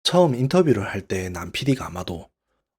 처음 인터뷰를 할 때 남 PD가 아마도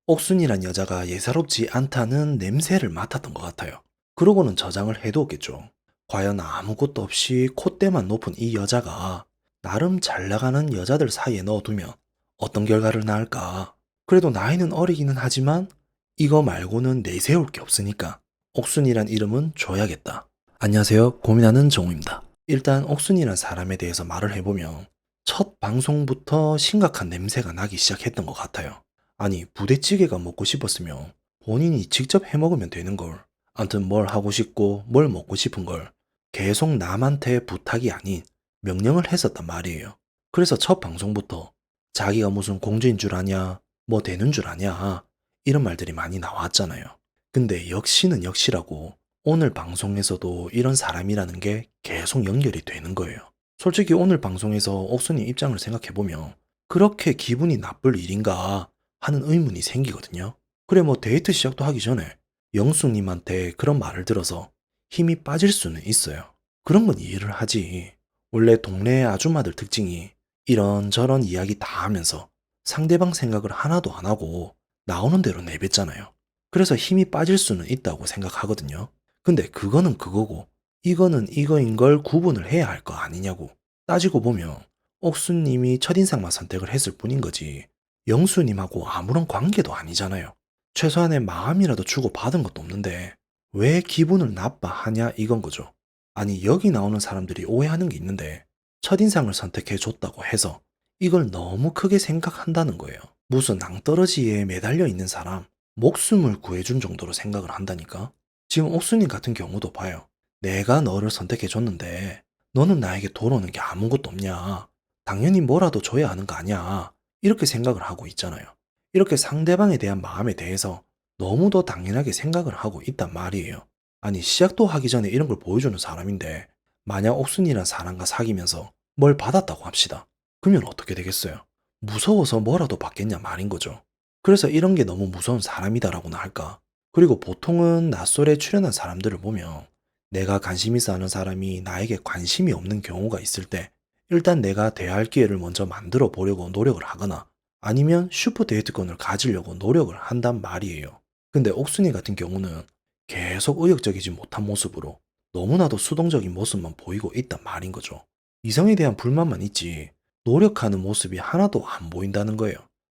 옥순이란 여자가 예사롭지 않다는 냄새를 맡았던 것 같아요. 그러고는 저장을 해두었겠죠. 과연 아무것도 없이 콧대만 높은 이 여자가 나름 잘 나가는 여자들 사이에 넣어두면 어떤 결과를 낳을까? 그래도 나이는 어리기는 하지만 이거 말고는 내세울 게 없으니까 옥순이란 이름은 줘야겠다. 안녕하세요. 고민하는 정우입니다. 일단 옥순이란 사람에 대해서 말을 해보면 첫 방송부터 심각한 냄새가 나기 시작했던 것 같아요. 아니, 부대찌개가 먹고 싶었으면 본인이 직접 해 먹으면 되는 걸. 암튼 뭘 하고 싶고 뭘 먹고 싶은 걸 계속 남한테 부탁이 아닌 명령을 했었단 말이에요. 그래서 첫 방송부터 자기가 무슨 공주인 줄 아냐, 뭐 되는 줄 아냐, 이런 말들이 많이 나왔잖아요. 근데 역시는 역시라고 오늘 방송에서도 이런 사람이라는 게 계속 연결이 되는 거예요. 솔직히 오늘 방송에서 옥순이 입장을 생각해보면 그렇게 기분이 나쁠 일인가 하는 의문이 생기거든요. 그래 뭐 데이트 시작도 하기 전에 영숙님한테 그런 말을 들어서 힘이 빠질 수는 있어요. 그런 건 이해를 하지. 원래 동네 아줌마들 특징이 이런저런 이야기 다 하면서 상대방 생각을 하나도 안 하고 나오는 대로 내뱉잖아요. 그래서 힘이 빠질 수는 있다고 생각하거든요. 근데 그거는 그거고 이거는 이거인 걸 구분을 해야 할 거 아니냐고. 따지고 보면 옥수님이 첫인상만 선택을 했을 뿐인 거지 영수님하고 아무런 관계도 아니잖아요. 최소한의 마음이라도 주고 받은 것도 없는데 왜 기분을 나빠하냐 이건 거죠. 아니 여기 나오는 사람들이 오해하는 게 있는데 첫인상을 선택해 줬다고 해서 이걸 너무 크게 생각한다는 거예요. 무슨 낭떠러지에 매달려 있는 사람 목숨을 구해준 정도로 생각을 한다니까. 지금 옥수님 같은 경우도 봐요. 내가 너를 선택해 줬는데 너는 나에게 돌아오는 게 아무것도 없냐. 당연히 뭐라도 줘야 하는 거 아니야. 이렇게 생각을 하고 있잖아요. 이렇게 상대방에 대한 마음에 대해서 너무도 당연하게 생각을 하고 있단 말이에요. 아니 시작도 하기 전에 이런 걸 보여주는 사람인데 만약 옥순이란 사람과 사귀면서 뭘 받았다고 합시다. 그러면 어떻게 되겠어요? 무서워서 뭐라도 받겠냐 말인 거죠. 그래서 이런 게 너무 무서운 사람이다라고나 할까? 그리고 보통은 낯설에 출연한 사람들을 보면 내가 관심 있어 하는 사람이 나에게 관심이 없는 경우가 있을 때 일단 내가 대할 기회를 먼저 만들어 보려고 노력을 하거나 아니면 슈퍼 데이트권을 가지려고 노력을 한단 말이에요. 근데 옥순이 같은 경우는 계속 의욕적이지 못한 모습으로 너무나도 수동적인 모습만 보이고 있단 말인 거죠. 이성에 대한 불만만 있지 노력하는 모습이 하나도 안 보인다는 거예요.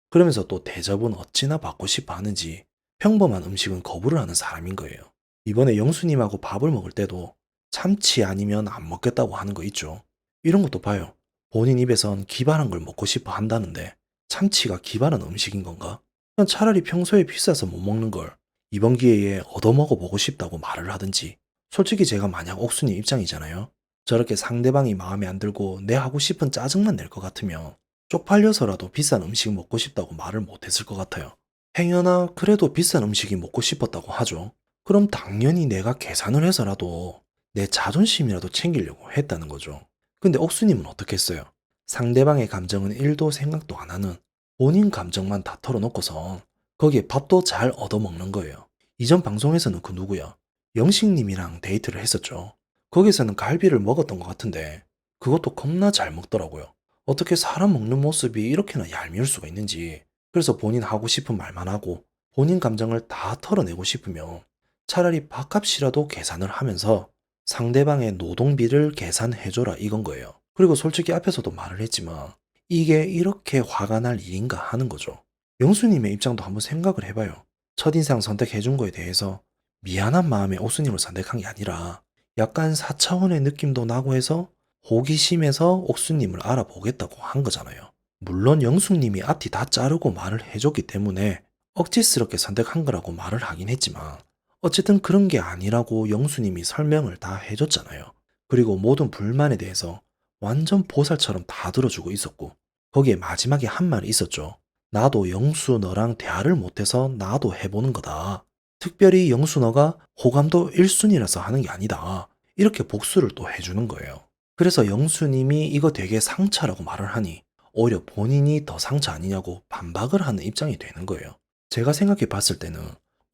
그러면서 또 대접은 어찌나 받고 싶어 하는지 평범한 음식은 거부를 하는 사람인 거예요. 이번에 영수님하고 밥을 먹을 때도 참치 아니면 안 먹겠다고 하는 거 있죠. 이런 것도 봐요. 본인 입에선 기발한 걸 먹고 싶어 한다는데 참치가 기발한 음식인 건가? 그냥 차라리 평소에 비싸서 못 먹는 걸 이번 기회에 얻어먹어 보고 싶다고 말을 하든지. 솔직히 제가 만약 옥순이 입장이잖아요. 저렇게 상대방이 마음에 안 들고 내 하고 싶은 짜증만 낼 것 같으면 쪽팔려서라도 비싼 음식 먹고 싶다고 말을 못했을 것 같아요. 행여나 그래도 비싼 음식이 먹고 싶었다고 하죠. 그럼 당연히 내가 계산을 해서라도 내 자존심이라도 챙기려고 했다는 거죠. 근데 옥수님은 어떻게 했어요? 상대방의 감정은 1도 생각도 안 하는 본인 감정만 다 털어놓고서 거기에 밥도 잘 얻어먹는 거예요. 이전 방송에서는 그 누구야? 영식님이랑 데이트를 했었죠. 거기서는 갈비를 먹었던 것 같은데 그것도 겁나 잘 먹더라고요. 어떻게 사람 먹는 모습이 이렇게나 얄미울 수가 있는지. 그래서 본인 하고 싶은 말만 하고 본인 감정을 다 털어내고 싶으면 차라리 밥값이라도 계산을 하면서 상대방의 노동비를 계산해줘라 이건 거예요. 그리고 솔직히 앞에서도 말을 했지만 이게 이렇게 화가 날 일인가 하는 거죠. 영수님의 입장도 한번 생각을 해봐요. 첫인상 선택해준 거에 대해서 미안한 마음에 옥수님을 선택한 게 아니라 약간 4차원의 느낌도 나고 해서 호기심에서 옥수님을 알아보겠다고 한 거잖아요. 물론 영숙님이 앞뒤 다 자르고 말을 해줬기 때문에 억지스럽게 선택한 거라고 말을 하긴 했지만 어쨌든 그런 게 아니라고 영수님이 설명을 다 해줬잖아요. 그리고 모든 불만에 대해서 완전 보살처럼 다 들어주고 있었고 거기에 마지막에 한 말이 있었죠. 나도 영수 너랑 대화를 못해서 나도 해보는 거다. 특별히 영수 너가 호감도 1순위라서 하는 게 아니다. 이렇게 복수를 또 해주는 거예요. 그래서 영수님이 이거 되게 상처라고 말을 하니 오히려 본인이 더 상처 아니냐고 반박을 하는 입장이 되는 거예요. 제가 생각해 봤을 때는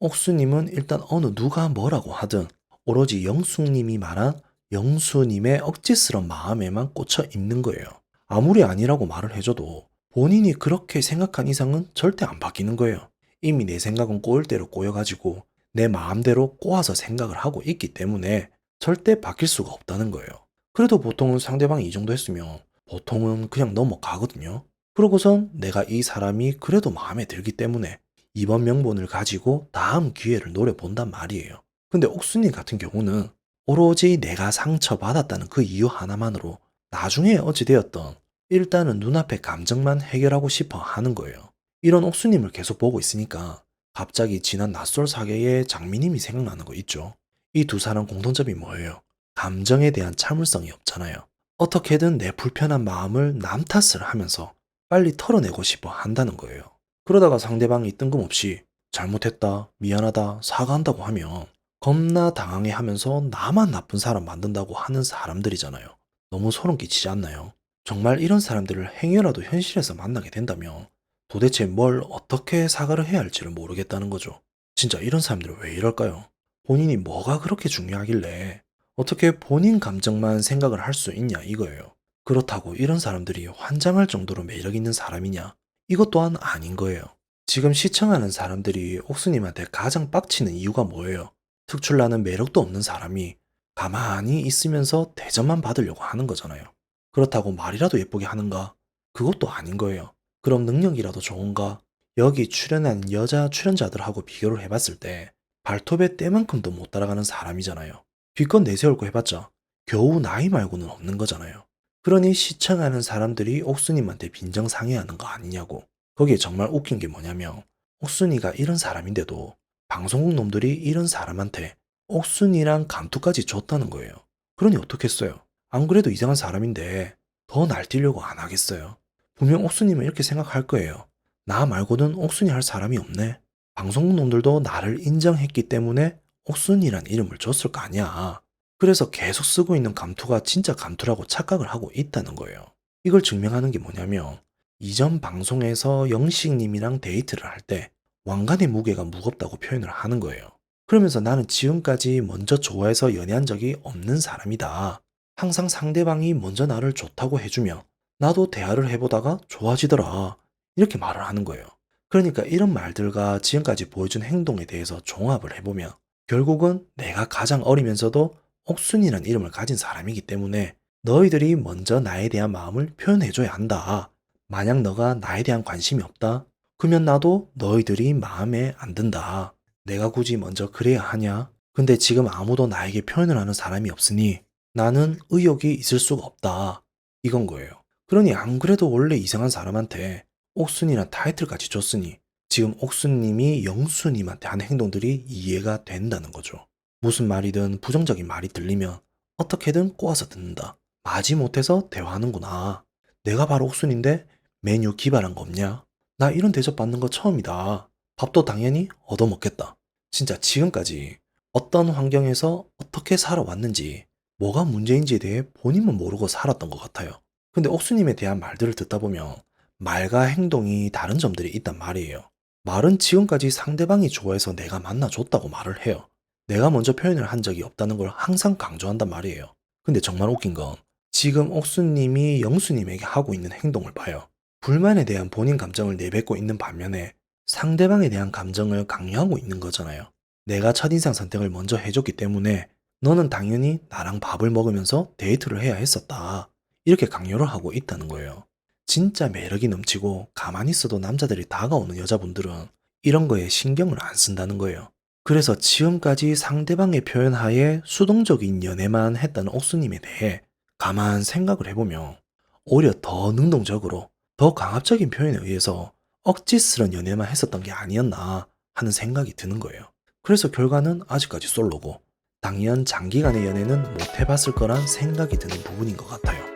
옥수님은 일단 어느 누가 뭐라고 하든 오로지 영숙님이 말한 영수님의 억지스런 마음에만 꽂혀 있는 거예요. 아무리 아니라고 말을 해줘도 본인이 그렇게 생각한 이상은 절대 안 바뀌는 거예요. 이미 내 생각은 꼬일 대로 꼬여가지고 내 마음대로 꼬아서 생각을 하고 있기 때문에 절대 바뀔 수가 없다는 거예요. 그래도 보통은 상대방이 이 정도 했으면 보통은 그냥 넘어가거든요. 그러고선 내가 이 사람이 그래도 마음에 들기 때문에 이번 명분을 가지고 다음 기회를 노려본단 말이에요. 근데 옥순이 같은 경우는 오로지 내가 상처받았다는 그 이유 하나만으로 나중에 어찌되었던 일단은 눈앞의 감정만 해결하고 싶어 하는 거예요. 이런 옥수님을 계속 보고 있으니까 갑자기 지난 낯설 사계의 장미님이 생각나는 거 있죠. 이 두 사람 공통점이 뭐예요? 감정에 대한 참을성이 없잖아요. 어떻게든 내 불편한 마음을 남 탓을 하면서 빨리 털어내고 싶어 한다는 거예요. 그러다가 상대방이 뜬금없이 잘못했다, 미안하다, 사과한다고 하면 겁나 당황해 하면서 나만 나쁜 사람 만든다고 하는 사람들이잖아요. 너무 소름 끼치지 않나요? 정말 이런 사람들을 행여라도 현실에서 만나게 된다면 도대체 뭘 어떻게 사과를 해야 할지를 모르겠다는 거죠. 진짜 이런 사람들은 왜 이럴까요? 본인이 뭐가 그렇게 중요하길래 어떻게 본인 감정만 생각을 할 수 있냐 이거예요. 그렇다고 이런 사람들이 환장할 정도로 매력 있는 사람이냐? 이것 또한 아닌 거예요. 지금 시청하는 사람들이 옥수님한테 가장 빡치는 이유가 뭐예요? 특출나는 매력도 없는 사람이 가만히 있으면서 대접만 받으려고 하는 거잖아요. 그렇다고 말이라도 예쁘게 하는가? 그것도 아닌 거예요. 그럼 능력이라도 좋은가? 여기 출연한 여자 출연자들하고 비교를 해봤을 때 발톱의 때만큼도 못 따라가는 사람이잖아요. 기껏 내세울 거 해봤자 겨우 나이 말고는 없는 거잖아요. 그러니 시청하는 사람들이 옥순이한테 빈정상해하는 거 아니냐고. 거기에 정말 웃긴 게 뭐냐면 옥순이가 이런 사람인데도 방송국 놈들이 이런 사람한테 옥순이랑 감투까지 줬다는 거예요. 그러니 어떻겠어요? 안 그래도 이상한 사람인데 더 날뛰려고 안 하겠어요. 분명 옥순이면 이렇게 생각할 거예요. 나 말고는 옥순이 할 사람이 없네. 방송국 놈들도 나를 인정했기 때문에 옥순이란 이름을 줬을 거 아니야. 그래서 계속 쓰고 있는 감투가 진짜 감투라고 착각을 하고 있다는 거예요. 이걸 증명하는 게 뭐냐면 이전 방송에서 영식님이랑 데이트를 할 때 왕관의 무게가 무겁다고 표현을 하는 거예요. 그러면서 나는 지금까지 먼저 좋아해서 연애한 적이 없는 사람이다. 항상 상대방이 먼저 나를 좋다고 해주며 나도 대화를 해보다가 좋아지더라. 이렇게 말을 하는 거예요. 그러니까 이런 말들과 지금까지 보여준 행동에 대해서 종합을 해보면 결국은 내가 가장 어리면서도 옥순이란 이름을 가진 사람이기 때문에 너희들이 먼저 나에 대한 마음을 표현해줘야 한다. 만약 너가 나에 대한 관심이 없다? 그러면 나도 너희들이 마음에 안 든다. 내가 굳이 먼저 그래야 하냐? 근데 지금 아무도 나에게 표현을 하는 사람이 없으니 나는 의욕이 있을 수가 없다. 이건 거예요. 그러니 안 그래도 원래 이상한 사람한테 옥순이란 타이틀까지 줬으니 지금 옥순님이 영수님한테 하는 행동들이 이해가 된다는 거죠. 무슨 말이든 부정적인 말이 들리면 어떻게든 꼬아서 듣는다. 마지못해서 대화하는구나. 내가 바로 옥순인데 메뉴 기발한 거 없냐? 나 이런 대접 받는 거 처음이다. 밥도 당연히 얻어먹겠다. 진짜 지금까지 어떤 환경에서 어떻게 살아왔는지 뭐가 문제인지에 대해 본인만 모르고 살았던 것 같아요. 근데 옥수님에 대한 말들을 듣다 보면 말과 행동이 다른 점들이 있단 말이에요. 말은 지금까지 상대방이 좋아해서 내가 만나줬다고 말을 해요. 내가 먼저 표현을 한 적이 없다는 걸 항상 강조한단 말이에요. 근데 정말 웃긴 건 지금 옥수님이 영수님에게 하고 있는 행동을 봐요. 불만에 대한 본인 감정을 내뱉고 있는 반면에 상대방에 대한 감정을 강요하고 있는 거잖아요. 내가 첫인상 선택을 먼저 해줬기 때문에 너는 당연히 나랑 밥을 먹으면서 데이트를 해야 했었다. 이렇게 강요를 하고 있다는 거예요. 진짜 매력이 넘치고 가만히 있어도 남자들이 다가오는 여자분들은 이런 거에 신경을 안 쓴다는 거예요. 그래서 지금까지 상대방의 표현하에 수동적인 연애만 했다는 옥수님에 대해 가만 생각을 해보면 오히려 더 능동적으로 더 강압적인 표현에 의해서 억지스런 연애만 했었던 게 아니었나 하는 생각이 드는 거예요. 그래서 결과는 아직까지 솔로고 당연 장기간의 연애는 못 해봤을 거란 생각이 드는 부분인 것 같아요.